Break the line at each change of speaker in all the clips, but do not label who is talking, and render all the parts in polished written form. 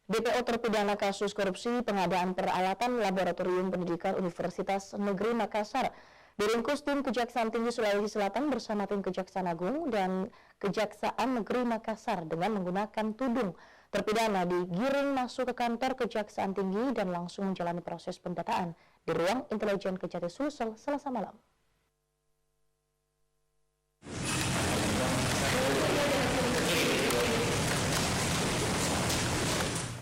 DPO terpidana kasus korupsi pengadaan peralatan Laboratorium Pendidikan Universitas Negeri Makassar diringkus tim Kejaksaan Tinggi Sulawesi Selatan bersama tim Kejaksaan Agung dan Kejaksaan Negeri Makassar dengan menggunakan tudung. Terpidana digiring masuk ke kantor Kejaksaan Tinggi dan langsung menjalani proses pendataan di ruang intelijen Kejati Sulsel Selasa malam.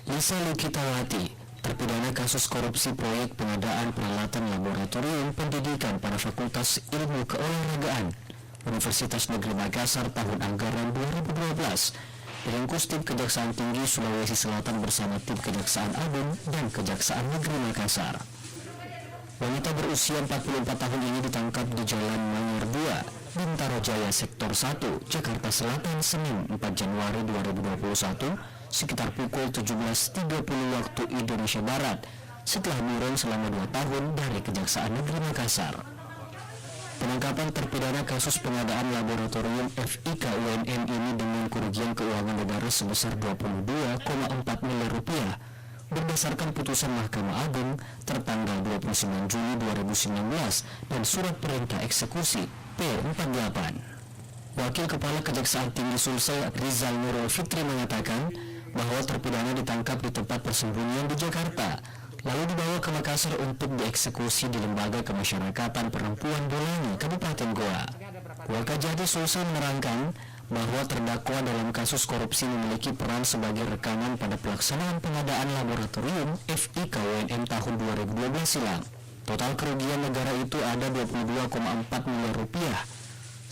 Lisa Lukitawati, terpidana kasus korupsi proyek pengadaan peralatan Laboratorium Pendidikan pada Fakultas Ilmu Keolahragaan Universitas Negeri Makassar tahun anggaran 2012, diringkus tim Kejaksaan Tinggi Sulawesi Selatan bersama tim Kejaksaan Agung dan Kejaksaan Negeri Makassar. Wanita berusia 44 tahun ini ditangkap di Jalan Manyar 2, Bintaro Jaya Sektor 1, Jakarta Selatan, Senin 4 Januari 2021, sekitar pukul 17.30 waktu Indonesia Barat, setelah buron selama 2 tahun dari Kejaksaan Negeri Makassar. Penangkapan terpidana kasus pengadaan laboratorium FIK UNM ini dengan kerugian keuangan negara sebesar 22,4 miliar rupiah berdasarkan putusan Mahkamah Agung tertanggal 29 Juli 2019 dan surat perintah eksekusi P48. Wakil Kepala Kejaksaan Tinggi Sulsel Rizal Nurul Fitri mengatakan bahwa terpidana ditangkap di tempat persembunyian di Jakarta, lalu dibawa ke Makassar untuk dieksekusi di Lembaga Kemasyarakatan Perempuan Bolangi, Kabupaten Goa. Wakajati Sulsel menerangkan bahwa terdakwa dalam kasus korupsi memiliki peran sebagai rekanan pada pelaksanaan pengadaan laboratorium FIK UNM tahun 2012 silam. Total kerugian negara itu ada 22,4 miliar rupiah.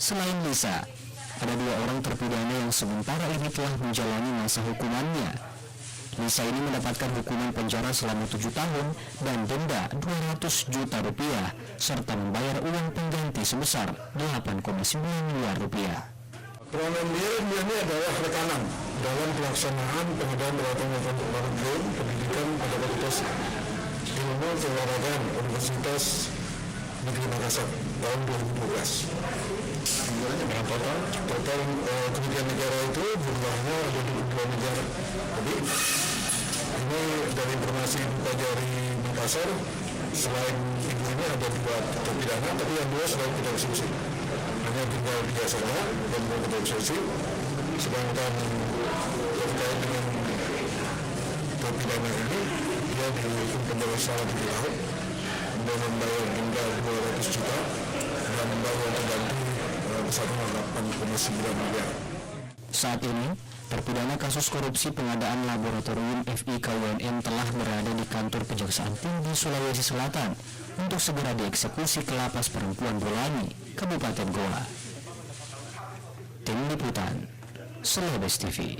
Selain Lisa, ada 2 orang terpidana yang sementara ini telah menjalani masa hukumannya. Lisa ini mendapatkan hukuman penjara selama 7 tahun dan denda 200 juta rupiah serta membayar uang pengganti sebesar 8,9 miliar rupiah.
Peranan dia ini adalah rekanan dalam pelaksanaan pengadaan laboratorium pendidikan pada Fakultas Ilmu Keolahragaan Universitas Negeri Makassar tahun 2012. Berapa total kerugian negara itu jumlahnya ada 22 miliar lebih. Ini dari informasi dari Makassar, selain ibu ini ada 2 terpidana, tapi yang 2 selain tidak eksekusi. Hanya tinggal dia saja dan mau tidak eksekusi. Sedangkan terkait dengan terpidana ini, dia dihukum penjara selama 7 tahun dan membayar denda 200 juta dan membayar pengganti besarnya 8,9 miliar.
Saat ini, terpidana kasus korupsi pengadaan laboratorium FIK UNM telah berada di kantor Kejaksaan Tinggi Sulawesi Selatan untuk segera dieksekusi ke Lapas Perempuan Bolangi, Kabupaten Goa. Tim Liputan, Selobes TV.